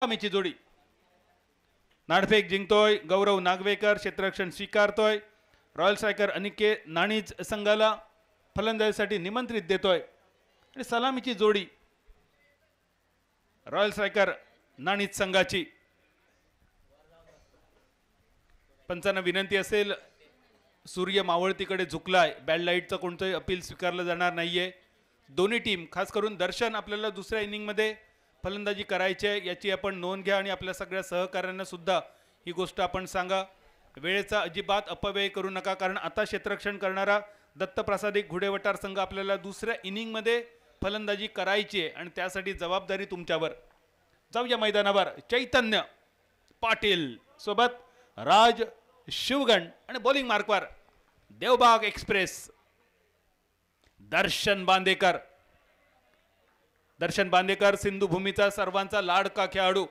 आमीची जोडी नाणफेक जिंकतोय गौरव नागवेकर, क्षेत्ररक्षण स्वीकारतोय. Royal striker Aniket नाणीज संघाला फलंदाजीसाठी निमंत्रित देतोय आणि सलामीची जोडी रॉयल स्ट्रायकर नाणीज संघाची. पंचांना विनंती असेल, सूर्य मावळतीकडे झुकलाय, बॅड लाईटचं कोणतंही अपील स्वीकारलं जाणार नाहीये. दोन्ही टीम, खास करून दर्शन, आपल्याला दुसऱ्या इनिंगमध्ये फलंदाजी करायची आहे याची आपण नोंद घ्या आणि आपल्या सगळ्या सहकाऱ्यांना सुद्धा ही गोष्ट आपण सांगा. वेळेचा अजिबात अपव्यय करू नका, कारण आता क्षेत्ररक्षण करणारा दत्तप्रसादिक घुडेवटार संघ आपल्याला दुसऱ्या इनिंगमध्ये फलंदाजी करायची आहे आणि त्यासाठी जबाबदारी तुमच्यावर. जाऊया मैदानावर. चैतन्य पाटील सोबत राज शिवगण आणि बॉलिंग मार्कवर देवबाग एक्सप्रेस दर्शन बांदेकर. दर्शन बांदेकर सिंधू भूमीचा सर्वांचा लाडका खेळाडू.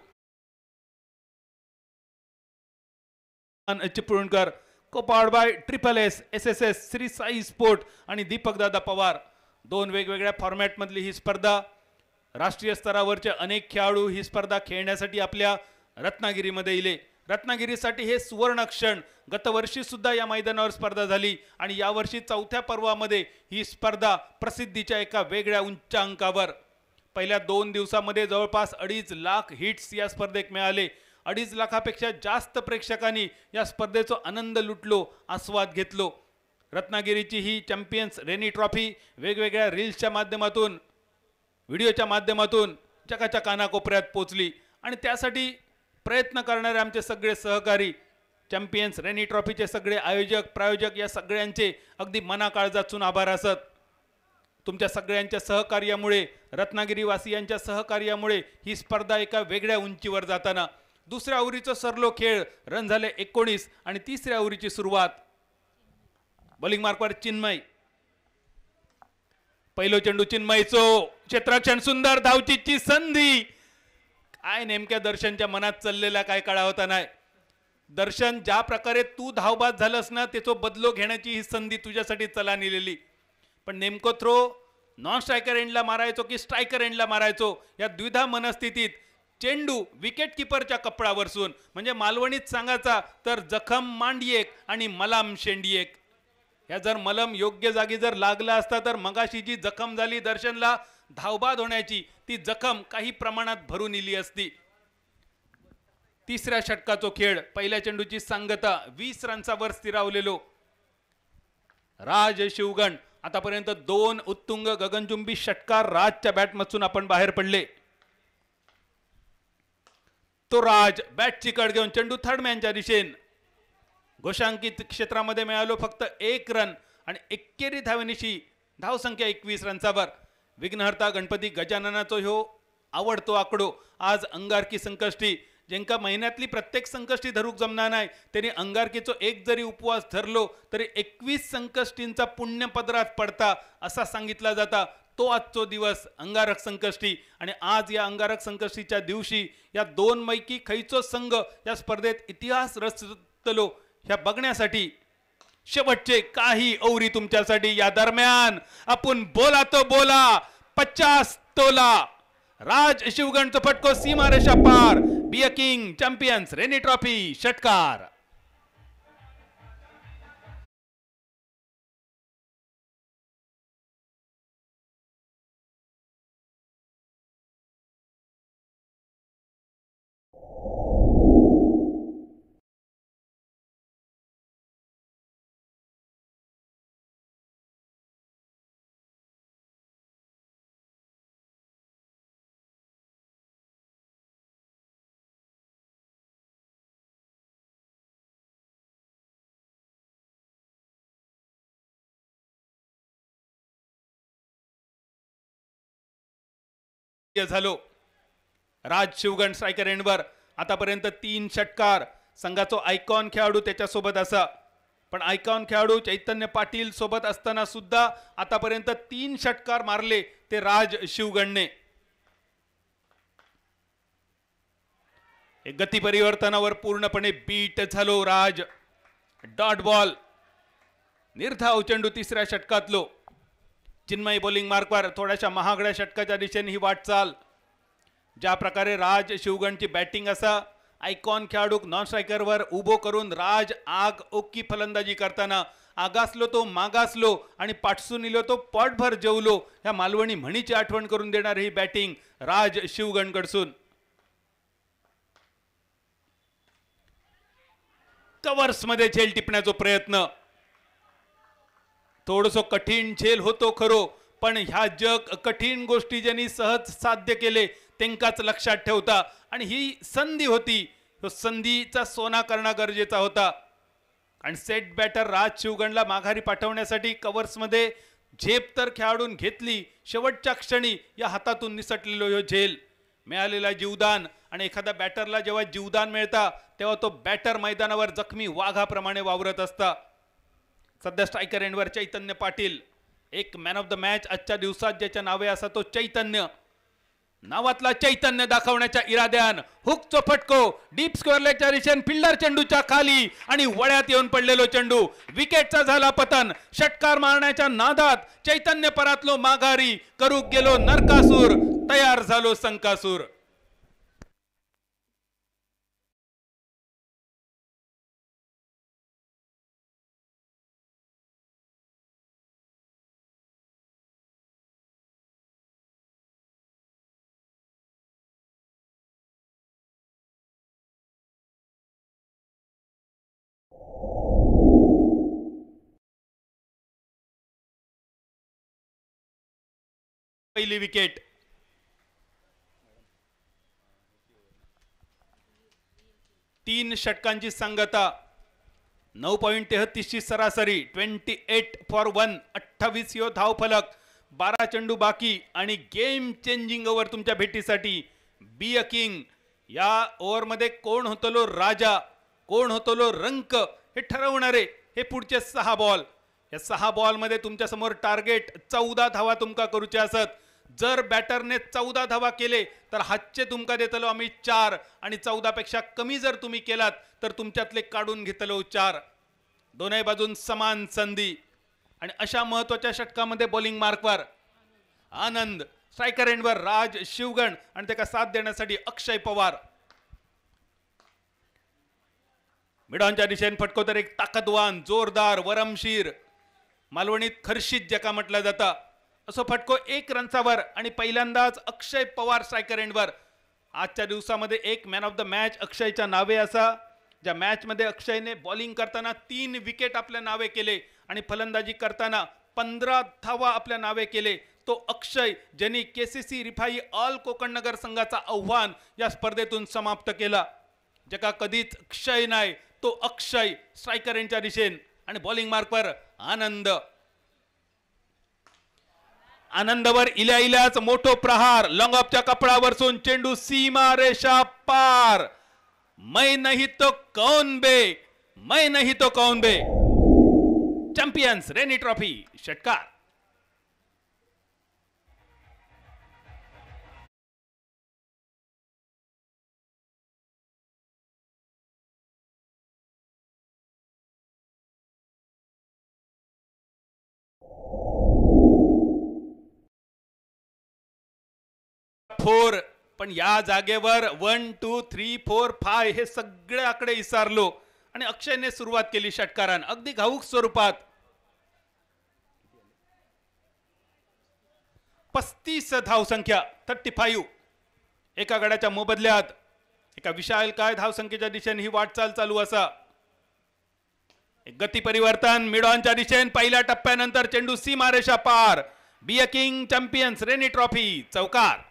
चिपळूणकर, कोपाड बाय SSS, SSS, Shri Sai sport आणि दीपक दादा पवार. दोन वेगवेगळ्या फॉर्मॅट मधली ही स्पर्धा. राष्ट्रीय स्तरावरचे अनेक खेळाडू ही स्पर्धा खेळण्यासाठी आपल्या रत्नागिरीमध्ये इले. रत्नागिरीसाठी हे सुवर्ण क्षण. गतवर्षी सुद्धा या मैदानावर स्पर्धा झाली आणि यावर्षी चौथ्या पर्वामध्ये ही स्पर्धा प्रसिद्धीच्या एका वेगळ्या उच्चांकावर. पहिल्या 2 दिवसामध्ये जवळपास 2.5 लाख हिट्स या स्पर्धेत मिळाले. 2.5 लाखापेक्षा जास्त प्रेक्षकांनी या स्पर्धेचा आनंद लुटलो, आस्वाद घेतलो. रत्नागिरीची ही चॅम्पियन्स रेनी ट्रॉफी वेगवेगळ्या रील्सच्या माध्यमातून, व्हिडिओच्या माध्यमातून जगाच्या कानाकोपऱ्यात पोचली आणि त्यासाठी प्रयत्न करणारे आमचे सगळे सहकारी, चॅम्पियन्स रेनी ट्रॉफीचे सगळे आयोजक, प्रायोजक या सगळ्यांचे अगदी मनाकाळजातून आभार असत. तुमच्या सगळ्यांच्या सहकार्यामुळे, रत्नागिरीवासियांच्या सहकार्यामुळे ही स्पर्धा एका वेगळ्या उंचीवर जाताना दुसऱ्या ओव्हरीचा सरलो खेळ. रन झाले 19 आणि तिसऱ्या ओव्हरीची सुरुवात. बॉलिंग मार्कवर चिन्मय. पहिलो चेंडू चिन्मयचो, क्षेत्ररक्षण, सुंदर धावचीची संधी. काय नेमक्या दर्शनच्या मनात चाललेला काय कळा होता नाही. दर्शन, ज्या प्रकारे तू धावबाद झालंस ना, त्याचा बदलो घेण्याची ही संधी तुझ्यासाठी चला नेलेली. पण नेमकं थ्रो नॉन स्ट्रायकर एंडला मारायचो की स्ट्रायकर एंडला मारायचो या द्विधा मनस्थितीत चेंडू विकेट किपरच्या कपडावरसून, म्हणजे मालवणीत सांगायचा तर जखम मांडियेक आणि मलाम शेंडियेक. या जर मलम योग्य जागी जर लागला असता तर मगाशी जी जखम झाली दर्शनला धावबाद होण्याची, ती जखम काही प्रमाणात भरून इली असती. तिसऱ्या षटकाचा खेळ. पहिल्या चेंडूची सांगता 20 रन्सावर स्थिरावलेलो राज शिवगण. आतापर्यंत 2 उत्तुंग गगनचुंबी षटकार राजच्या बॅटमधून आपण बाहेर पडले. तो राज बॅटची कड घेऊन चेंडू थर्डमॅनच्या दिशेन. घोषांकित क्षेत्रामध्ये मिळालो फक्त 1 रन आणि एकेरी धावनिशी धावसंख्या 21 रन्सावर. विघ्नहर्ता गणपती गजाननाचा ह्यो आवडतो आकडो. आज अंगारकी संकष्टी, ज्यांका महिन्यातली प्रत्येक संकष्टी धरूक जमणार नाही, त्यांनी अंगारकीचो एक जरी उपवास धरलो तरी 21 संकष्टींचा पुण्य पदरात पडता असा सांगितला जाता. तो आजचो दिवस अंगारक संकष्टी. आणि आज या अंगारक संकष्टीच्या दिवशी या 2 पैकी खैचो संघ या स्पर्धेत इतिहास रचतलो ह्या बघण्यासाठी शेवटचे काही ओव्हरी तुमच्यासाठी. या दरम्यान आपण बोला तो बोला 50 तोला. राज शिवगणचा फटको सीमारेषा पार. Be a king, champions rainy trophy षटकार. झालो. राज शिवगण स्ट्रायकर एंडवर. आतापर्यंत 3 षटकार. संघाचो आयकॉन खेळाडू त्याच्यासोबत असा, पण आयकॉन खेळाडू चैतन्य पाटील सोबत असताना सुद्धा आतापर्यंत 3 षटकार मारले ते राज शिवगणने. गती परिवर्तनावर पूर्णपणे बीट झालो राज. डॉट बॉल, निर्धाव चेंडू तिसऱ्या षटकातलो. चिन्मय बॉलिंग मार्कवर थोड्याशा महागड्या षटकाच्या दिशेने ही वाटचाल. ज्या प्रकारे राज शिवगणची बॅटिंग असा आयकॉन खेळाडूक नॉन स्ट्रायकरवर उभो करून राज आग ओक्की फलंदाजी करताना आगासलो तो मागासलो आणि पाठसून इलो तो पोटभर जेवलो ह्या मालवणी म्हणीची आठवण करून देणारी ही बॅटिंग राज शिवगणकडसून. कव्हर्स मध्ये झेल टिपण्याचा प्रयत्न, थोडंसं कठीण झेल होतो खरो, पण ह्या जग कठीण गोष्टी ज्यांनी सहज साध्य केले त्यांकाच लक्षात ठेवता. आणि ही संधी होती, तो संधीचा सोना करणं गरजेचा होता. आणि सेट बॅटर राज शिवगणला माघारी पाठवण्यासाठी कव्हर्समध्ये झेप तर खेळाडून घेतली, शेवटच्या क्षणी या हातातून निसटलेलो ह्यो झेल, मिळालेला जीवदान. आणि एखाद्या बॅटरला जेव्हा जीवदान मिळता तेव्हा तो बॅटर मैदानावर जखमी वाघाप्रमाणे वावरत असता. सध्या स्ट्रायकर एंडवर चैतन्य पाटील, एक मॅन ऑफ द मॅच आजच्या दिवसात ज्याच्या नावे असा तो चैतन्य. नावातला चैतन्य दाखवण्याच्या इराद्यान हुकचो फटको डीप स्क्वेअरलेगच्या दिशेने फिल्डर चेंडूच्या खाली आणि वळ्यात येऊन पडलेलो चेंडू, विकेटचा झाला पतन. षटकार मारण्याच्या नादात चैतन्य परातलो माघारी, करूक गेलो नरकासूर, तयार झालो संकासूर. पहिली विकेट. तीन षटकांची सांगता, 9.33 ची सरासरी, 28 फॉर 1, 28 यो धाव फलक, 12 चेंडू बाकी आणि गेम चेंजिंग ओव्हर तुमच्या भेटीसाठी. Be a king. या ओव्हर मध्ये कोण होतलो राजा, कोण होतलो रंक हे ठरवणारे हे पुढचे 6 बॉल. या 6 बॉल मध्ये तुमच्या समोर टार्गेट 14 धावा तुमका करूचे असत. जर बॅटरने 14 धावा केले तर हातचे तुमका देतलो आम्ही 4 आणि 14 पेक्षा कमी जर तुम्ही केलात तर तुमच्यातले काढून घेतलो 4. दोन्ही बाजून समान संधी. आणि अशा महत्वाच्या षटकामध्ये बॉलिंग मार्कवर आनंद, स्ट्रायकर एंडवर राज शिवगण आणि त्याला साथ देण्यासाठी अक्षय पवार. मिडॉनच्या दिशेने फटको तर एक ताकदवान, जोरदार, वरमशीर, मालवणीत खर्शीत ज्याका म्हटलं जातं असो फटको 1 रनचावर. आणि पहिल्यांदाच अक्षय पवार स्ट्रायकर एंडवर. आजच्या दिवसामध्ये एक मॅन ऑफ द मॅच अक्षयच्या नावे असा, ज्या मॅच मध्ये अक्षयने बॉलिंग करताना 3 विकेट आपल्या नावे केले आणि फलंदाजी करताना 15 धावा आपल्या नावे केले. तो अक्षय ज्यांनी केसीसी रिफाई ऑल कोकण नगर संघाचा आव्हान या स्पर्धेतून समाप्त केला. जगा कधीच क्षय नाही, तो अक्षय स्ट्रायकर एंडच्या दिशेने. आणि बॉलिंग मार्कवर आनंद. आनंदवर इल्या इल्याच मोठो प्रहार, लॉंग ऑफच्या कपडावरसून चेंडू सीमा रेषा पार. मैं नहीं तो कौन बे, मैं नहीं तो कौन बे. चॅम्पियन्स रेनी ट्रॉफी षटकार. फोर, पण या जागेवर 1 2 3 4 5 हे सगळे आकडे विसरलो आणि अक्षयने सुरुवात केली षटकारान अगदी घाऊक स्वरूपात. 35 धावसंख्या 35. एका गडाच्या मोबदल्यात एका विशाल काय धावसंख्येच्या दिशेने ही वाटचाल चालू असा. गती परिवर्तन मिडॉनच्या दिशेने पहिल्या टप्प्यानंतर चेंडू सीमारेषा पार. Be a king champions rainy trophy चौकार.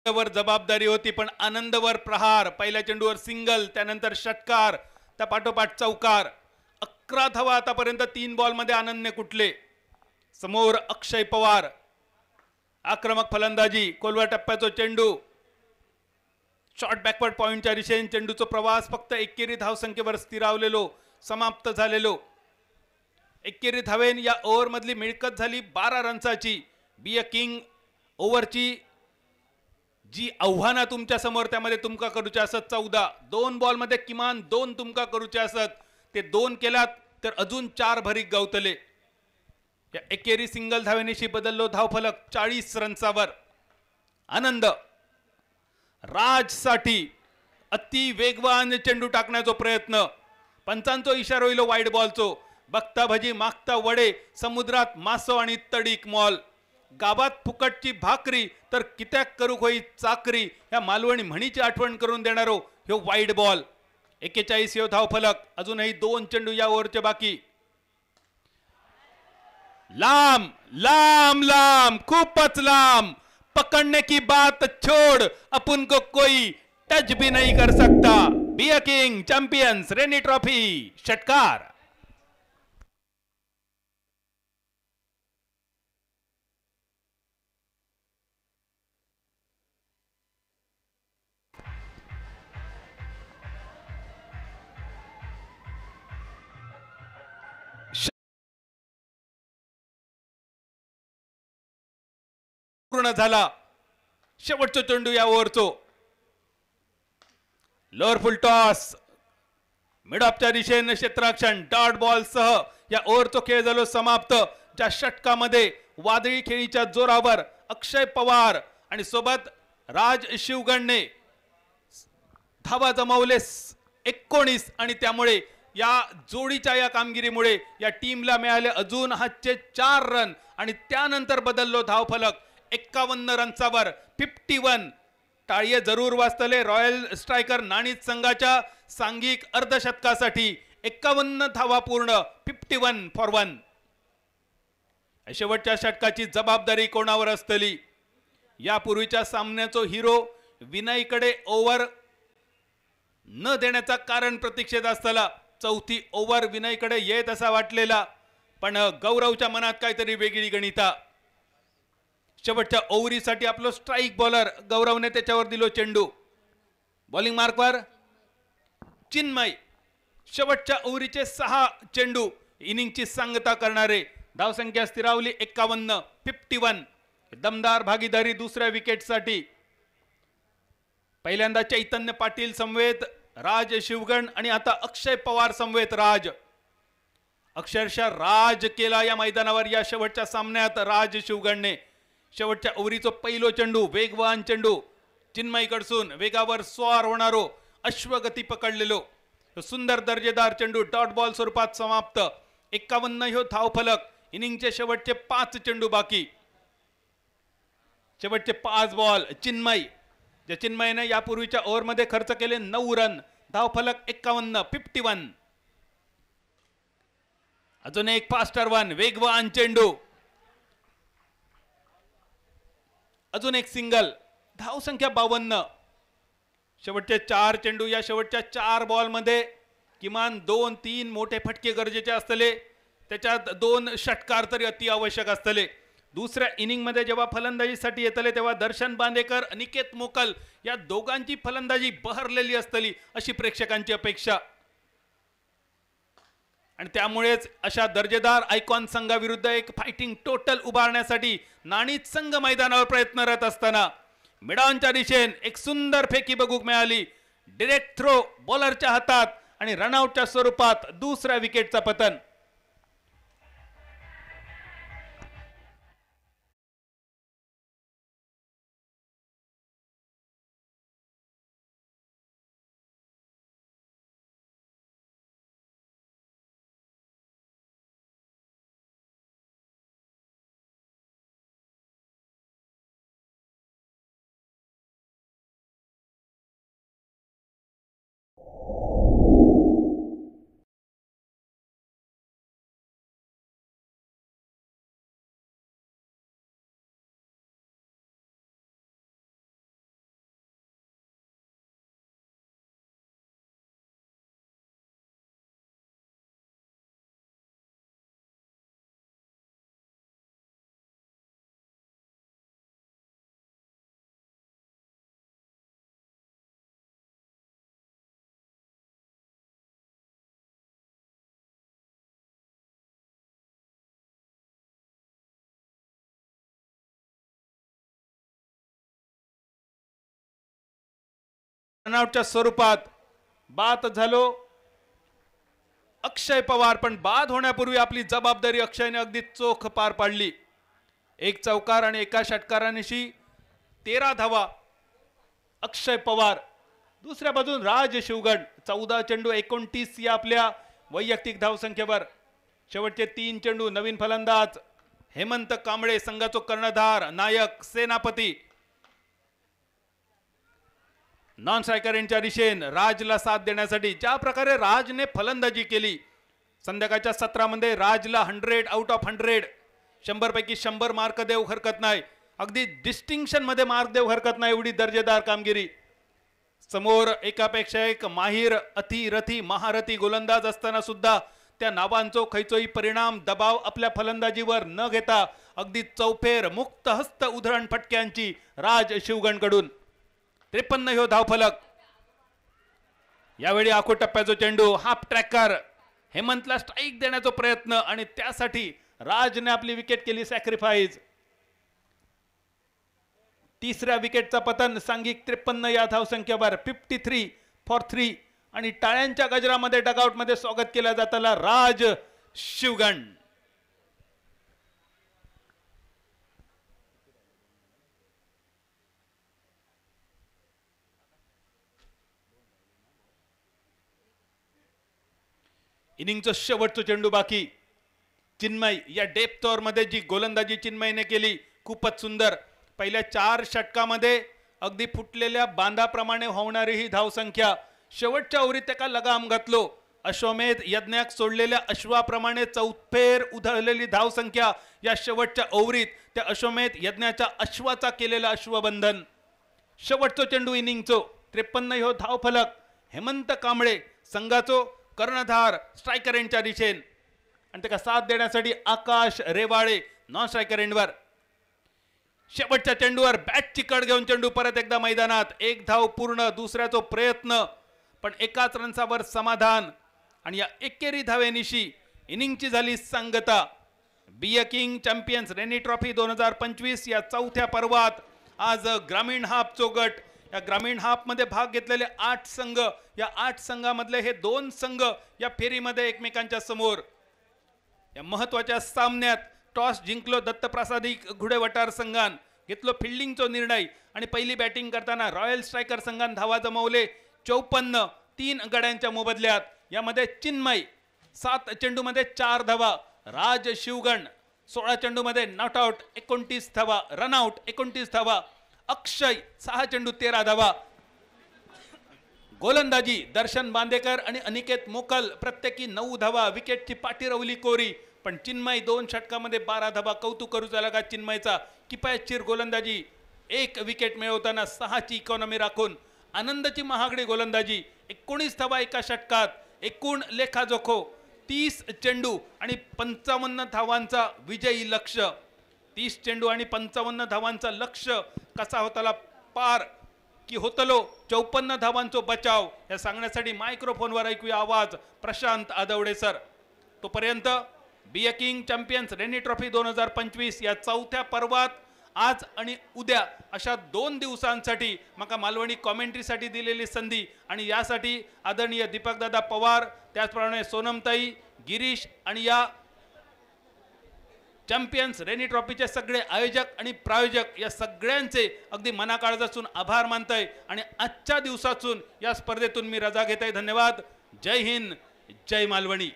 वर जबाबदारी होती पण आनंदवर प्रहार. पहिल्या चेंडूवर सिंगल, त्यानंतर षटकार, त्या पाठोपाठ चौकार. 11 धावा आतापर्यंत 3 बॉल मध्ये आनंदने कुठले. समोर अक्षय पवार, आक्रमक फलंदाजी, कोलवा टप्प्याचा चेंडू, शॉर्ट बॅकवर्ड पॉइंटच्या दिशेने चेंडूचा प्रवास फक्त एकेरी धावसंख्येवर स्थिरावलेलो, समाप्त झालेलो. एकेरी धावेन या ओव्हर मधली मिळकत झाली 12 रन्साची. बी अ किंग ओव्हरची जी आव्हानं तुमच्या समोर त्यामध्ये तुमका करूचे असत 14 2 बॉलमध्ये किमान 2 तुमका करूचे असत ते 2 केलात तर अजून 4 भरीक गावतले. या एकेरी सिंगल धावेनिशी बदललो धावफलक 40 रन्सावर. आनंद राजसाठी अति वेगवान चेंडू टाकण्याचा प्रयत्न. पंचांचो इशारो इलो वाईड बॉलचो. बघता भजी मागता वडे समुद्रात मासो आणि तडीक मॉल. गावात फुकटची भाकरी तर कित्याक करूक होई चाकरी या मालवणी म्हणीची आठवण करून देणारो ह्यो वाईड बॉल. 41 ह्यो धावफलक. अजूनही 2 चेंडू या ओव्हरचे बाकी. लांब लांब लांब खूपच लांब. पकड़ने की बात छोड़ अपन को कोई टच भी नहीं कर सकता. Be a king champions rainy trophy षटकार. पूर्ण झाला. शेवटचा चेंडू या ओव्हरचो. लोअर फुल टॉस मिड ऑफच्या दिशेने क्षेत्ररक्षण डॉट बॉल सह या ओव्हरचो खेळ झालो समाप्त. ज्या षटकामध्ये वादळी खेळीच्या जोरावर अक्षय पवार आणि सोबत राज शिवगणने धावा जमवले 19 आणि त्यामुळे या जोडीच्या या कामगिरीमुळे या टीमला मिळाले अजून हातचे 4 रन आणि त्यानंतर बदललो धावफलक 51 रन्सावर 51. टाळी जरूर वाजतले रॉयल स्ट्रायकर नाणीत संघाच्या सांघिक अर्धशतकासाठी. 51 धावा पूर्ण 51 फॉर 1. शेवटच्या षटकाची जबाबदारी कोणावर असतली. यापूर्वीच्या सामन्याचा हिरो विनयकडे ओव्हर न देण्याचा कारण प्रतीक्षेत असताना चौथी ओव्हर विनयकडे येत असा वाटलेला पण गौरवच्या मनात काहीतरी वेगळी गणिता. शेवटच्या ओव्हरीसाठी आपलं स्ट्राईक बॉलर गौरवने त्याच्यावर दिलो चेंडू. बॉलिंग मार्कवर चिन्मय. शेवटच्या ओव्हरीचे 6 चेंडू इनिंगची सांगता करणारे. धावसंख्या स्थिरावली 51 51. दमदार भागीदारी दुसऱ्या विकेटसाठी. पहिल्यांदा चैतन्य पाटील समवेत राज शिवगण आणि आता अक्षय पवार समवेत राज. अक्षरशः राज केला या मैदानावर या शेवटच्या सामन्यात राज शिवगणने. शेवटच्या ओव्हरीचो पहिलो चेंडू वेगवान चेंडू चिन्मयकडसून वेगावर स्वार होणारो अश्वगती पकडलेलो सुंदर दर्जेदार चेंडू डॉट बॉल स्वरूपात समाप्त. 51 ह्यो धावफलक. इनिंगचे शेवटचे 5 चेंडू बाकी. शेवटचे 5 बॉल चिन्मय. ज्या चिन्मयने यापूर्वीच्या ओव्हरमध्ये खर्च केले 9 रन. धावफलक 51 51. अजून एक फास्टर वन वेगवान चेंडू. अजून एक सिंगल. धावसंख्या 52. शेवटचे 4 चेंडू. या शेवटच्या 4 बॉलमध्ये किमान 2-3 मोठे फटके गरजेचे असतले. त्याच्यात 2 षटकार तरी अति आवश्यक असतले. दुसऱ्या इनिंगमध्ये जेव्हा फलंदाजीसाठी येतले तेव्हा दर्शन बांदेकर अनिकेत मोकल या दोघांची फलंदाजी बहरलेली असतली अशी प्रेक्षकांची अपेक्षा. आणि त्यामुळेच अशा दर्जेदार आयकॉन संघाविरुद्ध एक फायटिंग टोटल उभारण्यासाठी नाणीत संघ मैदानावर प्रयत्नरत असताना मिडॉनच्या दिशेने एक सुंदर फेकी बघूक मिळाली. डायरेक्ट थ्रो बॉलरच्या हातात आणि रनआउटच्या स्वरूपात दुसऱ्या विकेटचा पतन. रनआउटच्या स्वरूपात बाद झालो अक्षय पवार, पण बाद होण्यापूर्वी आपली जबाबदारी अक्षयने अगदी चोख पार पाडली. एक चौकार आणि एका षटकारानिशी 13 धावा अक्षय पवार. दुसऱ्या बाजून राज शिवगण 14 चेंडू 29 या आपल्या वैयक्तिक धावसंख्येवर. शेवटचे 3 चेंडू नवीन फलंदाज हेमंत कांबळे संघाचो कर्णधार नायक सेनापती नॉन स्ट्रायकर यांच्या दिशेन राजला साथ देण्यासाठी ज्या प्रकारे राजने फलंदाजी केली. संध्याकाळच्या सत्रामध्ये राजला 100 आउट ऑफ 100 100 पैकी 100 मार्क देऊ हरकत नाही. अगदी डिस्टिंक्शन मध्ये मार्क देऊ हरकत नाही एवढी दर्जेदार कामगिरी. समोर एकापेक्षा एक माहिर अतिरथी महारथी गोलंदाज असताना सुद्धा त्या नावांचो खैचोही परिणाम दबाव आपल्या फलंदाजीवर न घेता अगदी चौफेर मुक्त हस्त उधळण फटक्यांची राज शिवगणकडून 53 ह्यो धावफलक. यावेळी आखो टप्प्याचो चेंडू हाफ ट्रॅकर हेमंतला स्ट्राईक देण्याचा प्रयत्न आणि त्यासाठी राजने आपली विकेट केली सॅक्रिफाईस. तिसऱ्या विकेटचा पतन सांघिक 53 या धावसंख्येवर 53 फॉर 3 आणि टाळ्यांच्या गजरामध्ये डगआउट मध्ये स्वागत केलं जाताना राज शिवगण. इनिंगचा शेवटचा चेंडू बाकी. चिन्मय या डेप्थ ओव्हर मध्ये जी गोलंदाजी चिन्मयने केली खूपच सुंदर. पहिल्या 4 षटकामध्ये अगदी फुटलेल्या बांधाप्रमाणे होणारी ही धावसंख्या. शेवटच्या ओव्हरीत त्याला लगाम घातलो. अश्वमेध यज्ञाक सोडलेल्या अश्वाप्रमाणे चौफेर उधळलेली धावसंख्या या शेवटच्या ओव्हरीत त्या अश्वमेध यज्ञाच्या अश्वाचा केलेला अश्वबंधन. शेवटचा चेंडू इनिंगचो 53 ह्यो धावफलक. हेमंत कांबळे संघाचो कर्णधार स्ट्रायकर एंडच्या दिशेन आणि त्याला साथ देण्यासाठी आकाश रेवाळे नॉन स्ट्रायकर एंडवर. शेवटच्या चेंडूवर बॅटची कड घेऊन चेंडू परत एकदा मैदानात. एक धाव पूर्ण. दुसऱ्याचो प्रयत्न पण एकाच रनसावर समाधान आणि या एकेरी धावेनिशी इनिंगची झाली सांगता. Be king champions rainy trophy 2025 या चौथ्या पर्वात आज ग्रामीण हाफचो गट. या ग्रामीण हाफ मध्ये भाग घेतलेले 8 संघ. या 8 संघामधले हे 2 संघ या फेरीमध्ये एकमेकांच्या समोर. या महत्वाच्या सामन्यात टॉस जिंकलो दत्तप्रसादी घुडेवटार संघान. घेतलो फिल्डिंगचो निर्णय आणि पहिली बॅटिंग करताना रॉयल स्ट्रायकर संघान धावा जमवले 54 3 गड्यांच्या मोबदल्यात. यामध्ये चिन्मय 7 चेंडू मध्ये 4 धावा. राज शिवगण 16 चेंडू मध्ये नॉट आउट 29 धावा. रनआउट 29 धावा. अक्षय 6 चेंडू 13 धावा. गोलंदाजी दर्शन बांदेकर आणि अनिकेत मोकल प्रत्येकी 9 धावा. विकेटची पाठी रवली कोरी पण चिन्मय 2 षटकामध्ये 12 धावा. कौतुक करूचा लागा चिन्मयचा. किफायतशीर गोलंदाजी. 1 विकेट मिळवताना 6 ची इकॉनॉमी राखून आनंदाची महागडी गोलंदाजी. 19 धावा एका षटकात. एकूण लेखाजोखो 30 चेंडू आणि 55 धावांचा विजयी लक्ष. 30 चेंडू आणि 55 धावांचा लक्ष कसा होताला पार की होतलो 54 धावांचो बचाव हे सांगण्यासाठी मायक्रोफोनवर ऐकूया आवाज प्रशांत आदवडे सर. तोपर्यंत be king champions rainy trophy 2025 या चौथ्या पर्वात आज आणि उद्या अशा 2 दिवसांसाठी मका मालवणी कॉमेंट्रीसाठी दिलेली संधी आणि यासाठी आदरणीय दीपकदादा पवार त्याचप्रमाणे सोनमताई गिरीश आणि या चॅम्पियन्स रेनी ट्रॉफीचे सगळे आयोजक आणि प्रायोजक या सगळ्यांचे अगदी मनाकाळजातून आभार मानतोय आणि आजच्या दिवसातून या स्पर्धेतून मी रजा घेतोय. धन्यवाद. जय हिंद जय मालवणी.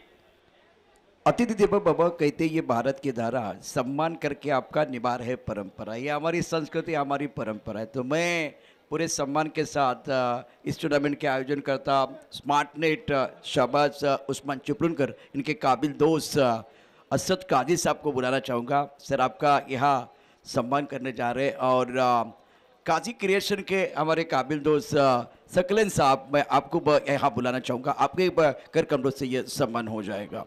अतिथि दीपक बाबा कहते ये भारत की धारा सम्मान करके आपका निभा रहे परंपरा. ये हमारी संस्कृति हमारी परंपरा है. तो मैं पूरे सम्मान के साथ इस टूर्नामेंट के आयोजन करता स्मार्ट नेट शहबाज उस्मान चिपलुनकर इनके काबिल दोस्त असद काजी साहब को बुलाना चाहूँगा. सर आपका यहाँ सम्मान करने जा रहे हैं और काजी क्रिएशन के हमारे काबिल दोस्त सकलेन साहब मैं आपको यहाँ बुलाना चाहूँगा. आपके कर कमरों से ये सम्मान हो जाएगा.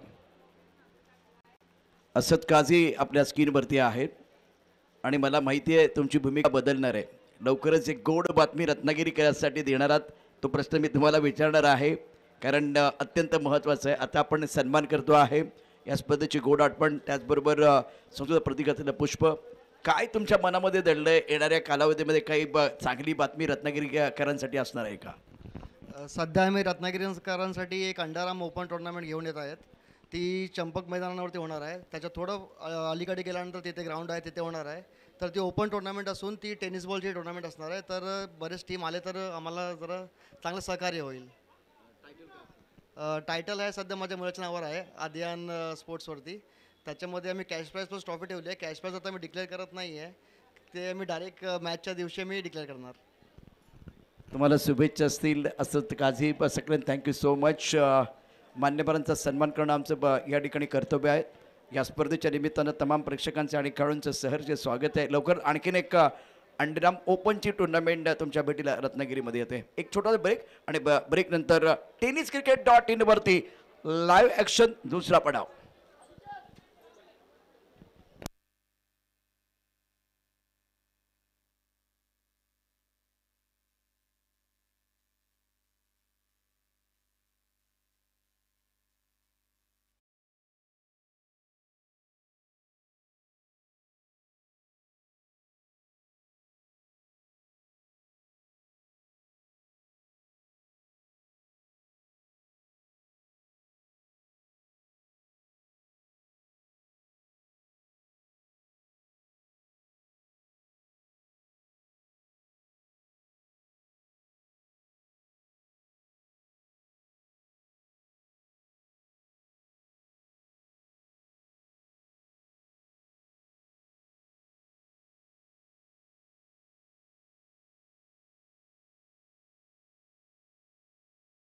असद काजी आपल्या स्क्रीनवरती आहेत आणि मला माहिती आहे तुमची भूमिका बदलणार आहे. लवकरच एक गोड बातमी रत्नागिरीकरांसाठी देणार आहात. तो प्रश्न मी तुम्हाला विचारणार आहे कारण अत्यंत महत्त्वाचं आहे. आता आपण सन्मान करतो आहे या स्पर्धेची गोड आठवण त्याचबरोबर संस्कृत प्रतीकातलं पुष्प. काय तुमच्या मनामध्ये दडलंय येणाऱ्या कालावधीमध्ये काही चांगली बातमी रत्नागिरीकरांसाठी असणार आहे का? सध्या आम्ही रत्नागिरीकरांसाठी एक अंडरआर्म ओपन टुर्नामेंट घेऊन येत आहेत. ती चंपक मैदानावरती होणार आहे. त्याच्या थोडं अलीकडे गेल्यानंतर तिथे ग्राउंड आहे, तिथे होणार आहे. तर ती ओपन टुर्नामेंट असून ती टेनिस बॉलची टुर्नामेंट असणार आहे. तर बरेच टीम आले तर आम्हाला जरा चांगलं सहकार्य होईल. टायटल आहे सध्या माझ्या मुलाच्या नावावर आहे, आदियान स्पोर्ट्सवरती. त्याच्यामध्ये आम्ही कॅश प्राईज प्लस ट्रॉफी ठेवली आहे. कॅश प्राईज आता मी डिक्लेअर करत नाही आहे, ते मी डायरेक्ट मॅचच्या दिवशी मी डिक्लेअर करणार. तुम्हाला शुभेच्छा असतील. असं काझी सगळ्यांना थँक्यू सो मच. मान्यवरांचा सन्मान करणं आमचं या ठिकाणी कर्तव्य आहे. या स्पर्धेच्या निमित्तानं तमाम प्रेक्षकांचं आणि खेळाडूंचं सहर्ष स्वागत आहे. लवकर आणखीन एक अंडरआर्म ओपनची टुर्नामेंट तुमच्या भेटीला रत्नागिरीमध्ये येते. एक छोटा ब्रेक आणि ब्रेक नंतर tenniscricket.in वरती लाईव्ह ॲक्शन दुसरा पडाव.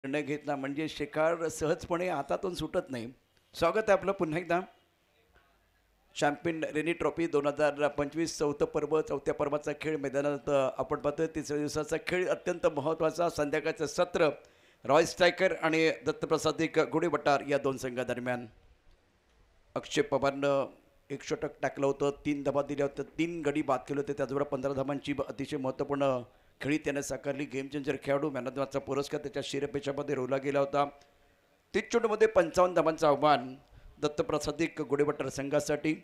निर्णय घेतला म्हणजे शिकार सहजपणे हातातून सुटत नाही. स्वागत आहे आपलं पुन्हा एकदा. चॅम्पियन रेनी ट्रॉफी 2025 चौथ्या पर्वाचा खेळ मैदानात आपण पाहतोय. तिसऱ्या दिवसाचा खेळ अत्यंत महत्त्वाचा. संध्याकाळचं सत्र रॉयल स्ट्रायकर आणि दत्तप्रसादिक गुढीवटार या दोन संघादरम्यान. अक्षय पवारनं 1 षटक टाकलं होतं, 3 धावा दिल्या होत्या, 3 गडी बाद केले होते. त्याचबरोबर 15 धावांची अतिशय महत्त्वपूर्ण खेळी त्याने साकारली. गेम चेंजर खेळाडू मॅन ऑफ द मॅचचा पुरस्कार त्याच्या शिरपेचामध्ये रोवला गेला होता. 30 चेंडूमध्ये 55 धावांचं आव्हान दत्तप्रसादिक गुढीवटार संघासाठी.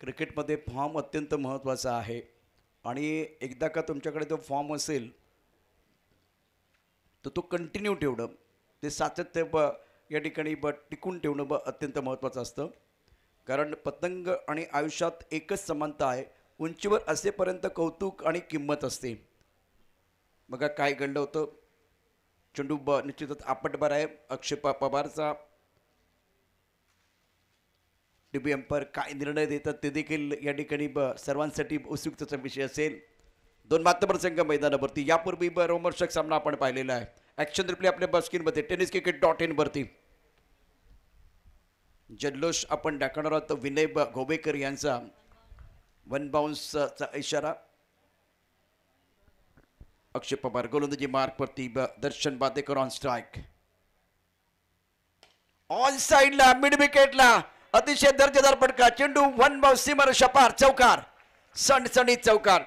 क्रिकेटमध्ये फॉर्म अत्यंत महत्त्वाचा आहे आणि एकदा का तुमच्याकडे तो फॉर्म असेल तर तो कंटिन्यू ठेवणं, ते सातत्य या ठिकाणी टिकून ठेवणं अत्यंत महत्त्वाचं असतं. कारण पतंग आणि आयुष्यात एकच समानता आहे, उंचीवर असेपर्यंत कौतुक आणि किंमत असते. बघा काय घडलं होतं. चेंडू निश्चितच आपटबार आहे. अक्षय पवारचा टीबी अंपायर काय निर्णय देतात ते देखील या ठिकाणी सर्वांसाठी उत्सुकतेचा विषय असेल. 2 मातबर संघ मैदानावरती यापूर्वी रोमर्षक सामना आपण पाहिलेला आहे. ॲक्शन रिप्ले आपल्या स्क्रीनमध्ये tenniscricket.in वरती जल्लोष आपण दाखवणार आहोत. विनय गोवेकर यांचा 1 बाउन्सचा इशारा. अक्षय पवार गोलंदाजी मार्कवरती. दर्शन बादेकर ऑन स्ट्राईक. ऑन साईडला मिड विकेटला अतिशय दर्जेदार फटका. चेंडू 1 बाउन्स सीमर शपार चौकार. सणसणीत चौकार.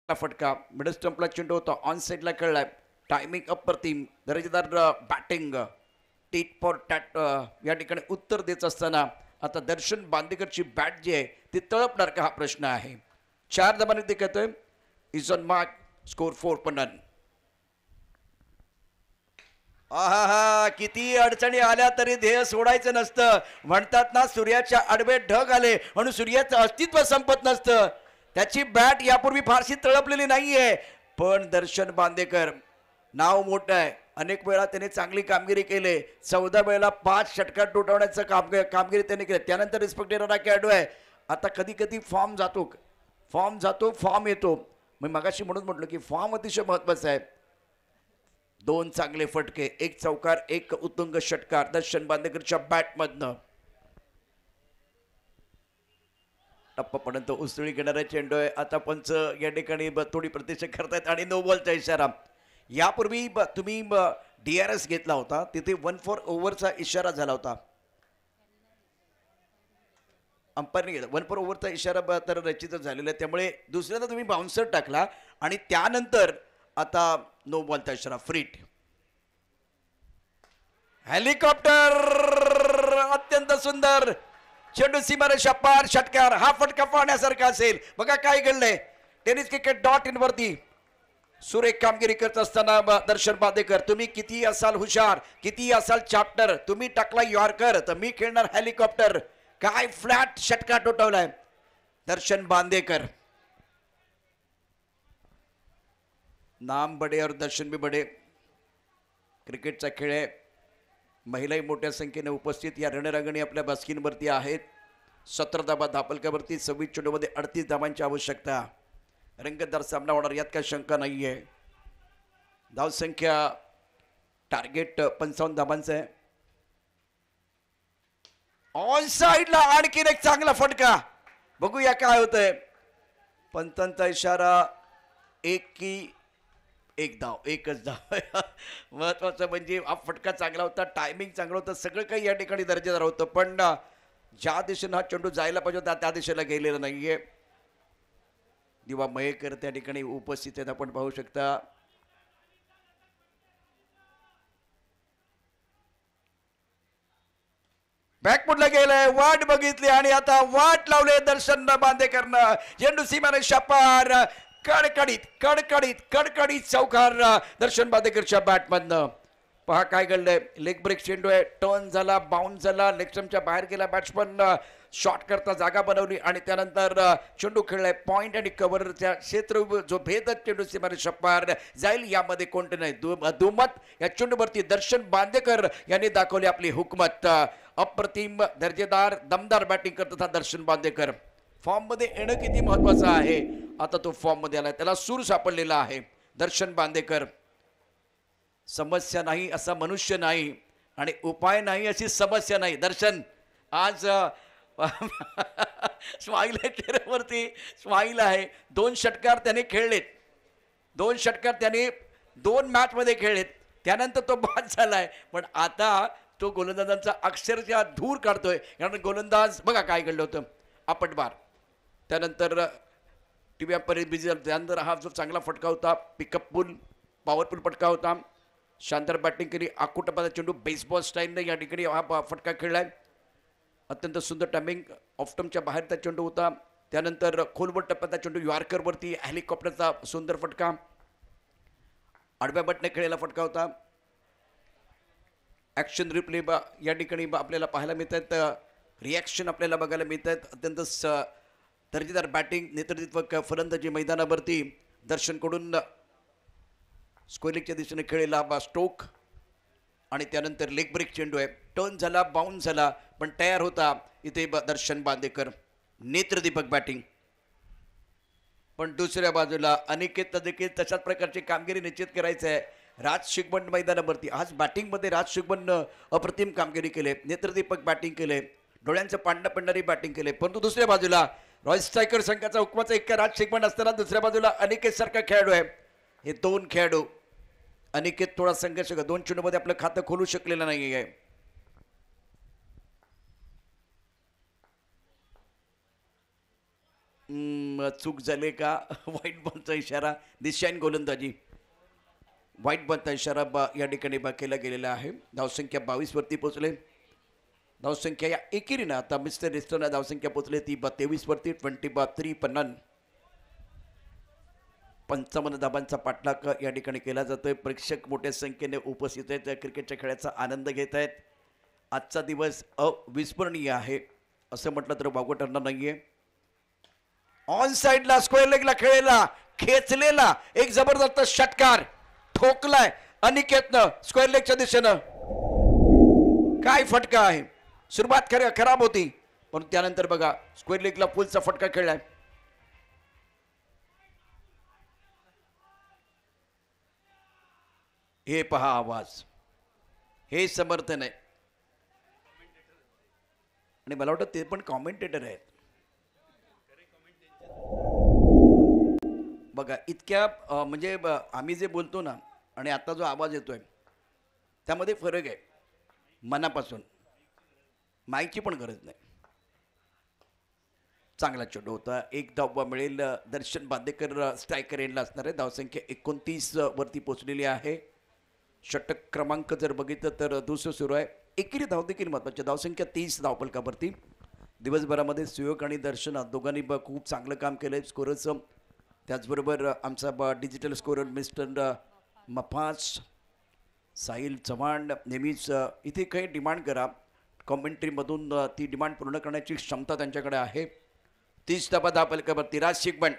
फटका मिडल स्टंपला चेंडू होता. ऑन साईडला खेळलाय. टायमिंग अप्रतिम. दर्जेदार बॅटिंग. टीट फॉर टॅट या ठिकाणी उत्तर देत असताना आता दर्शन बांदेकरची बॅट जी आहे ती तळपणार का हा प्रश्न आहे. 4 धावांनी ते कहतोय. Is on mark. Score 4 for none. आहा, किती अडचणी आल्या तरी ध्येय सोडायचं नसतं. म्हणतात ना, सूर्याच्या आडवे ढग आले म्हणून सूर्याचं अस्तित्व संपत नसतं. त्याची बॅट यापूर्वी फारशी तळपलेली नाहीये, पण दर्शन बांदेकर नाव मोठं आहे. अनेक वेळा त्याने चांगली कामगिरी केली. 14 वेळेला 5 षटकार तुटवण्याचं कामगिरी त्याने केली. त्यानंतर रिस्पेक्टेड खेळाडू आहे. आता कधी कधी फॉर्म जातो फॉर्म येतो. मी मगाशी म्हणून म्हटलं की फॉर्म अतिशय महत्त्वाचा आहे. 2 चांगले फटके, 1 चौकार, 1 उत्तुंग षटकार दर्शन बांदेकरच्या बॅटमधनं. टप्पापर्यंत उसळी घेणारा चेंडू आहे. आता पंच या ठिकाणी थोडी प्रतीक्षा करतायत आणि नो बॉलचा इशारा. यापूर्वी तुम्ही DRS घेतला होता, तिथे 1 for overचा इशारा झाला होता. अंपायरने घेतला 1 for ओव्हरचा इशारा तर रचित झालेला आहे, त्यामुळे दुसऱ्यांदा तुम्ही बाउन्सर टाकला आणि त्यानंतर आता नो बॉलचा इशारा फ्रीट. हेलिकॉप्टर अत्यंत सुंदर चेंडू सीमारेषा पार षटकार. हा फटका पाहण्यासारखा असेल. बघा काय घडलंय. टेनिस.in वरती सुरेख कामगिरी करत असताना दर्शन बांदेकर, तुम्ही किती असाल हुशार, किती असाल चॅप्टर, तुम्ही टाकला यॉर्कर तर मी खेळणार हेलिकॉप्टर. काय फ्लॅट षटका टोटवलाय दर्शन बांदेकर. नाम बडे और दर्शन भी बडे. क्रिकेटचा खेळ आहे. महिलाही मोठ्या संख्येने उपस्थित या रणरांगणी आपल्या बास्किनवरती आहेत. 17 धाबा धापलकावरती 26 चेंडूमध्ये 38 धाबांची आवश्यकता. रंगतदार सामना होणार यात काही शंका नाही आहे. धावसंख्या टार्गेट 55 धाबांचं आहे. ऑन साइडला आणखीन एक चांगला फटका. बघूया काय होतंय. पंतांचा इशारा एक धाव, एकच धाव. महत्वाचं म्हणजे हा फटका चांगला होता, टायमिंग चांगला होता, सगळं काही या ठिकाणी दर्जेदार होतं. पण ज्या दिशेनं हा चेंडू जायला पाहिजे होता त्या दिशेला गेलेला नाहीये. दिवा मयेकर त्या ठिकाणी उपस्थित आहेत, आपण पाहू शकता. बॅकफुटला गेलंय, वाट बघितली आणि आता वाट लावले दर्शन बांदेकरनं. झेंडू सीमारेषा पार. कडकडीत चौकार दर्शन बांदेकरच्या बॅटमधनं. पहा काय घडलंय. लेग ब्रेक चेंडू आहे, टर्न झाला, बाउन्स झाला, लेग स्टंपच्या बाहेर गेला बॅट्समन. शॉट करता जागा बनवली आणि त्यानंतर चेंडू खेळलाय पॉइंट आणि कव्हरच्या क्षेत्र जो भेद चेंडू सीमारेषा पार जाईल यामध्ये कोणते नाही दुमत. या चेंडूवरती दर्शन बांदेकर यांनी दाखवली आपली हुकमत. अप्रतिम दर्जेदार दमदार बॅटिंग करत होता दर्शन बांदेकर. फॉर्म मध्ये येणं किती महत्वाचं आहे. आता तो फॉर्म मध्ये आलाय, त्याला सूर सापडलेला आहे. दर्शन बांदेकर. समस्या नाही असा मनुष्य नाही आणि उपाय नाही अशी समस्या नाही. दर्शन आज स्माईल आहे चेहऱ्यावरती, स्माईल आहे. 2 षटकार त्याने खेळलेत, 2 षटकार त्याने 2 मॅच मध्ये खेळलेत. त्यानंतर तो बाद झालाय, पण आता तो गोलंदाजांचा अक्षरशः धूर काढतोय. कारण गोलंदाज बघा काय घडलं होतं. आपटबार, त्यानंतर टीव्ही पर्यंत बिझी झाला. त्यानंतर हा जो चांगला फटका होता, पिकअप पुल, पॉवरफुल फटका होता. शानदार बॅटिंग केली. आकुटपाचा चेंडू बेसबॉल स्टाईलने या ठिकाणी हा फटका खेळलाय. अत्यंत सुंदर टायमिंग. ऑफटमच्या बाहेरचा चेंडू होता. त्यानंतर खोलवर टप्प्याचा चेंडू यॉर्करवरती हेलिकॉप्टरचा सुंदर फटका. आडव्या बटने खेळलेला फटका होता. ॲक्शन रिप्ले या ठिकाणी आपल्याला पाहायला मिळत आहेत. रिॲक्शन आपल्याला बघायला मिळत आहेत. अत्यंत दर्जेदार बॅटिंग, नेतृत्व फलंदाजी मैदानावरती दर्शनकडून स्क्वेअरलेगच्या दिशेने खेळलेला स्टोक आणि त्यानंतर लेग ब्रेक चेंडू आहे. टर्न झाला, बाउन्स झाला, पण तयार होता इथे दर्शन बांदेकर. नेत्रदीपक बॅटिंग. पण दुसऱ्या बाजूला अनिकेत देखील तशाच प्रकारची कामगिरी निश्चित करायचं आहे. राज शिगमन मैदानावरती आज बॅटिंगमध्ये राज शिगमन अप्रतिम कामगिरी केले. नेत्रदीपक बॅटिंग केले, डोळ्यांचं पांढरं पडणारी बॅटिंग केले. परंतु दुसऱ्या बाजूला रॉयल स्ट्रायकर संघाचा हुकमाचा इतका राज शिगमन असताना दुसऱ्या बाजूला अनिकेत सारखा खेळाडू आहे. हे 2 खेळाडू. अनिकेत थोडा संघर्ष 2 चेंडूमध्ये आपलं खातं खोलू शकलेलं नाही आहे. चूक झाले का. व्हाईट बॉलचा इशारा. दिशाईन गोलंदाजी. व्हाईट बॉलचा इशारा या ठिकाणी केला गेलेला आहे. धावसंख्या 22 वरती पोहोचले. धावसंख्या या एकेरीनं आता मिस्टर रेस्टॉरंट धावसंख्या पोहोचले ती 23 वरती. 20-3 पन्नान 55 धाबांचा पाठलाग या ठिकाणी केला जातोय. प्रेक्षक मोठ्या संख्येने उपस्थित आहेत, क्रिकेटच्या खेळाचा आनंद घेत आहेत. आजचा दिवस अविस्मरणीय आहे असं म्हटलं तर वावगं ठरणार नाहीये. ऑन साइडला स्क्वेअर लेगला खेळलेला, खेचलेला एक जबरदस्त षटकार ठोकलाय अनिकेतनं स्क्वेअर लेगच्या दिशेनं. काय फटका आहे. सुरुवात खराब होती, पण त्यानंतर बघा स्क्वेअर लेगला फुलचा फटका खेळलाय. हे पहा आवाज, हे समर्थन आहे. आणि मला वाटतं ते पण कॉमेंटेटर आहेत. बघा इतक्या म्हणजे आम्ही जे बोलतो ना आणि आता जो आवाज येतोय त्यामध्ये फरक आहे. मनापासून माईकची पण गरज नाही. चांगला चेंडू होता. एक धाव मिळेल. दर्शन बांदेकर स्ट्रायकर एंडला असणार आहे. धावसंख्या 29 वरती पोहोचलेली आहे. षटक क्रमांक जर बघितलं तर दुसरं सुरू आहे. एकेरी धाव देखील महत्त्वाची. धावसंख्या 30 धावफलकावरती. दिवसभरामध्ये सुयोग आणि दर्शन दोघांनी खूप चांगलं काम केलं आहे स्कोरचं. त्याचबरोबर आमचा digital scorer mister Mafaz Sahil Chavan नेहमीच इथे काही डिमांड करा कॉमेंट्रीमधून ती डिमांड पूर्ण करण्याची क्षमता त्यांच्याकडे आहे. 30 धावा धावफलकावरती. राज शिकबण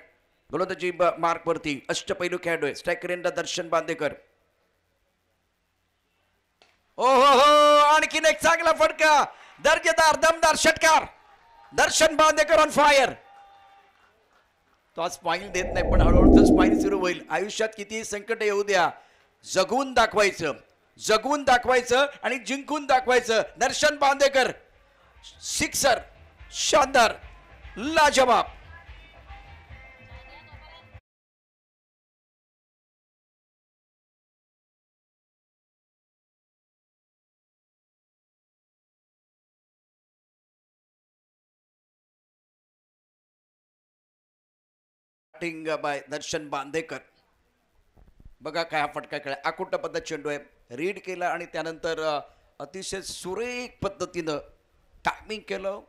गोलंदाजी मार्कवरती. अष्टपैलू खेळाडू आहे. स्ट्रायकर एंडला दर्शन बांदेकर. ओ हो हो, आणखीन एक चांगला फटका. दर्जेदार दमदार षटकार. दर्शन बांदेकर ऑन फायर. तो आज स्माईल देत नाही पण हळूहळू तो स्माईल सुरू होईल. आयुष्यात किती संकट येऊ द्या, जगून दाखवायचं, जगून दाखवायचं आणि जिंकून दाखवायचं. दर्शन बांदेकर सिक्सर, शानदार, लाजवाब. बाय दर्शन बांदेकर. बघा काय हा फटका खेळा. आकुट पद्धत चेंडू आहे. रीड केला आणि त्यानंतर अतिशय सुरेख पद्धतीनं टायमिंग केलं.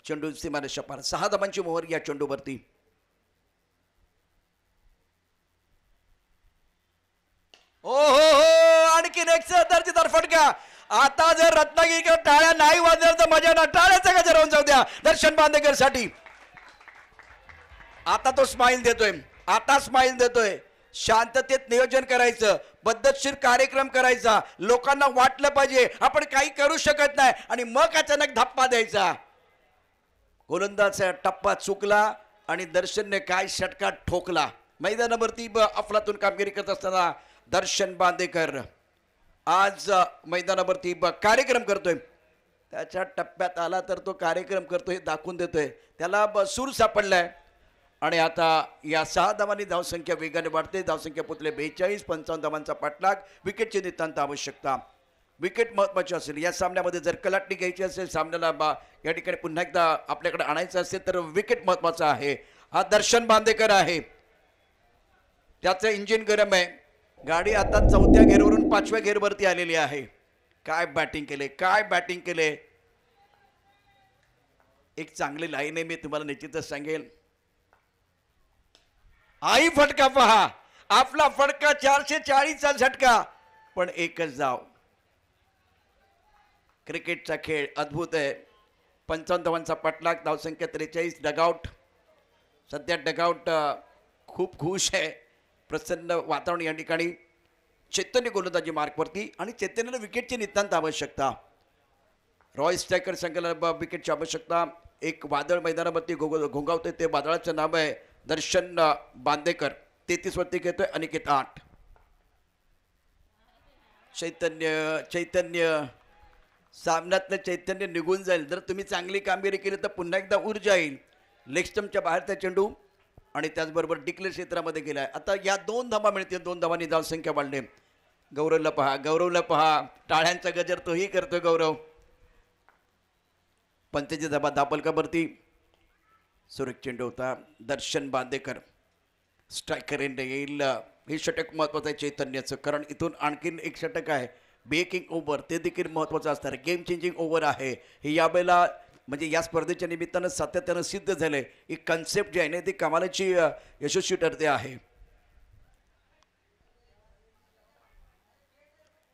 चेंडू सीमारेषा पार. 6 धावांची मोहर या चेंडूवरती. ओ हो हो, आणखीन एक दर्जेदार फटका. आता जर रत्नागिरीकर टाळ्या नाही वाजल्या तर मजा ना. टाळ्याचा गजर होऊन जाऊ द्या दर्शन बांदेकर साठी. आता तो स्माईल देतोय. आता स्माईल देतोय. शांततेत नियोजन करायचं, पद्धतशीर कार्यक्रम करायचा. लोकांना वाटलं पाहिजे आपण काही करू शकत नाही आणि मग अचानक धप्पा द्यायचा. गोलंदाजाचा टप्पा चुकला आणि दर्शनने काय षटका ठोकला. मैदानावरती अफलातून कामगिरी करत असताना दर्शन बांदेकर आज मैदानावरती कार्यक्रम करतोय. त्याच्या टप्प्यात आला तर तो कार्यक्रम करतोय, दाखवून देतोय. त्याला सूर सापडलाय आणि आता या 6 धावांनी धावसंख्या वेगाने वाढते. धावसंख्या पोचले 42. 55 धावांचा पाठलाग. विकेटची नितांत आवश्यकता. विकेट महत्त्वाची असेल या सामन्यामध्ये. जर कलाटणी घ्यायची असेल, सामन्याला या ठिकाणी पुन्हा एकदा आपल्याकडे आणायचं असेल तर विकेट महत्त्वाचा आहे. हा दर्शन बांदेकर आहे. त्याचं इंजिन गरम आहे. गाडी आता 4थ्या घेरवरून 5व्या घेरवरती आलेली आहे. काय बॅटिंग केले, काय बॅटिंग केले. एक चांगली लाईन आहे, मी तुम्हाला निश्चितच सांगेल. आई फटका पहा. आपला फटका 440चा झटका पण एकच धाव. क्रिकेटचा खेळ अद्भुत आहे. 55 धावांचा पाठलाग. धावसंख्या 43. डगआउट. सध्या डगआउट खूप खुश आहे. प्रसन्न वातावरण या ठिकाणी. चैतन्य गोलंदाजी मार्कवरती आणि चैतन्याला विकेटची नितांत आवश्यकता. रॉय स्ट्रायकर संघाला विकेटची आवश्यकता. एक वादळ मैदानावरती घोंगावते. ते वादळाचं नाव आहे दर्शन बांदेकर. 33 वरती घेतोय. अनिकेत 8. चैतन्य सामन्यातलं चैतन्य निघून जाईल. जर तुम्ही चांगली कामगिरी केली तर पुन्हा एकदा ऊर्जा येईल. लेग स्टंपच्या बाहेरचा चेंडू आणि त्याचबरोबर डिक्लेअर क्षेत्रामध्ये गेलाय. आता या 2 धावा मिळतील. 2 धावांनी धावसंख्या वाढली. गौरवला पहा, गौरवला पहा. टाळ्यांचा गजर तोही करतोय गौरव. 55 धावा धावफलकावरती. सुरेख चेंडू होता. दर्शन बांदेकर स्ट्रायकर एंड येईल. हे षटक महत्त्वाचं आहे चैतन्याचं, कारण इथून आणखीन एक षटक आहे ब्रेकिंग ओव्हर. ते देखील महत्त्वाचं असणार. गेम चेंजिंग ओव्हर आहे हे यावेळेला. म्हणजे या स्पर्धेच्या निमित्तानं सातत्यानं सिद्ध झालंय. ही कन्सेप्ट जी आहे ना ती कमालाची यशस्वी ठरते आहे.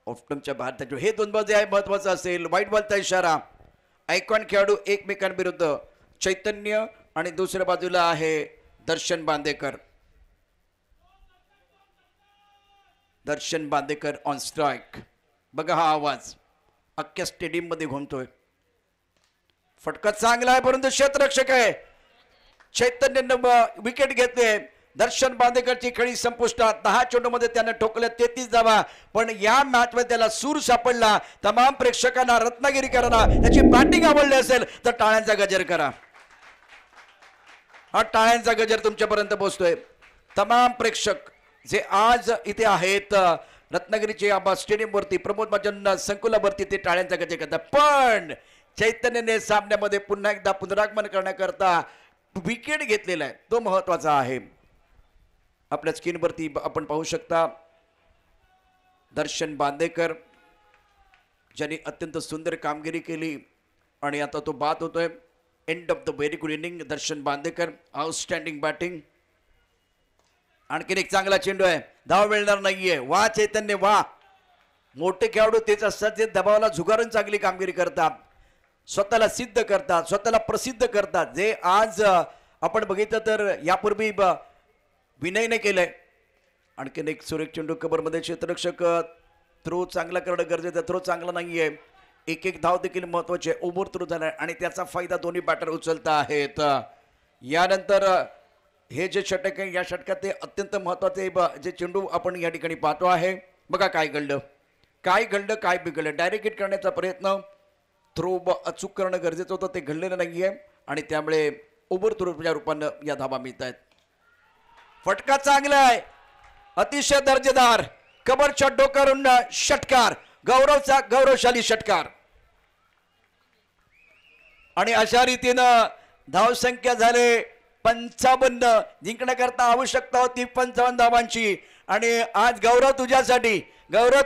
ऑफ्टमच्या बाहेर त्याच्या हे 2 बाजू आहे महत्त्वाचं असेल. व्हाईट बॉलचा इशारा. आयकॉन खेळाडू एकमेकांविरुद्ध. चैतन्य आणि दुसऱ्या बाजूला आहे दर्शन बांदेकर. Darshan Bandekar on strike. बघा हा आवाज अख्ख्या स्टेडियम मध्ये घुमतोय. फटका चांगला आहे परंतु क्षेत्ररक्षक आहे. चैतन्यानं विकेट घेतले. दर्शन बांदेकरची खेळी संपुष्टात. 10 चेंडूमध्ये त्यानं ठोकल्या 33 धावा. पण या मॅच मध्ये त्याला सूर सापडला. तमाम प्रेक्षकांना, रत्नागिरीकरांना त्याची बॅटिंग आवडली असेल तर टाळ्यांचा गजर करा. हा टाळ्यांचा गजर तुमच्यापर्यंत पोहोचतोय. तमाम प्रेक्षक जे आज इथे आहेत रत्नागिरीचे आबा स्टेडियमवरती, प्रमोद महाजन संकुलावरती, ते टाळ्यांचा गजर करतात. पण चैतन्याने सामन्यामध्ये पुन्हा एकदा पुनरागमन करण्याकरता विकेट घेतलेला आहे तो महत्वाचा आहे. आपल्या स्क्रीनवरती आपण पाहू शकता दर्शन बांदेकर ज्यांनी अत्यंत सुंदर कामगिरी केली आणि आता तो बाद होतोय. End of the very good inning Darshan Bandekar, outstanding batting. आणखीन एक चांगला चेंडू आहे, धाव मिळणार नाहीये. वा चैतन्य वा. मोठे खेळाडू तेच असतात जे दबावाला झुगारून चांगली कामगिरी करतात, स्वतःला सिद्ध करतात, स्वतःला प्रसिद्ध करतात. जे आज आपण बघितलं तर यापूर्वी विनयने केलंय. आणखीन एक सुरेख चेंडू कबरमध्ये क्षेत्ररक्षक थ्रो चांगला करणं गरजेचं. थ्रो चांगला नाहीये. एक एक धाव देखील महत्वाचे. ओव्हर थ्रो झालाय आणि त्याचा फायदा दोन्ही बॅटर उचलत आहेत. यानंतर हे जे षटक आहे या षटकात ते अत्यंत महत्वाचे जे चेंडू आपण या ठिकाणी पाहतो आहे. बघा काय घडलं, काय घडलं, काय बिघडलं. डायरेक्ट हिट करण्याचा प्रयत्न, थ्रो अचूक करणं गरजेचं होतं, ते घडलेलं नाहीये आणि त्यामुळे ओव्हर थ्रोच्या रूपानं या धावा मिळत आहेत. फटका चांगला आहे, अतिशय दर्जेदार. कबरच्या डोक्यावरून षटकार, गौरवशाली षटकार. आणि अशा रीतीनं धावसंख्या झाले 55. जिंकण्याकरता आवश्यकता होती 55 धावांची. आणि आज गौरव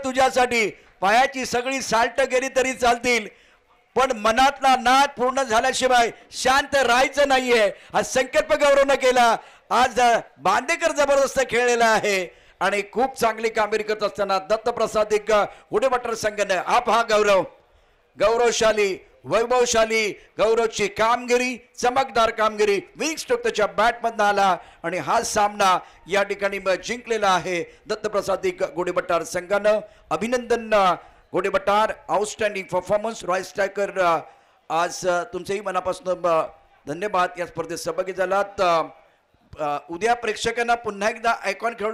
तुझ्यासाठी पायाची सगळी साल्ट गेली तरी चालतील, पण मनातला नाद पूर्ण झाल्याशिवाय शांत राहायचं नाहीये. हा संकल्प गौरवनं केला. आज बांदेकर जबरदस्त खेळलेला आहे आणि खूप चांगली कामगिरी करत असताना दत्तप्रसाद एक गुडेबटर संघाने हा गौरवशाली वैभवशाली गौरवची कामगिरी, चमकदार कामगिरी विंग स्ट्रोक त्याच्या बॅटमधनं आला आणि हा सामना या ठिकाणी जिंकलेला आहे दत्तप्रसाद गोडेबट्टार संघानं. अभिनंदन गोडेबट्टार, आउटस्टँडिंग परफॉर्मन्स. रॉयल स्ट्रायकर आज तुमचेही मनापासून धन्यवाद. या स्पर्धेत सहभागी झालात. उद्या प्रेक्षकांना पुन्हा एकदा आयकॉन खेळून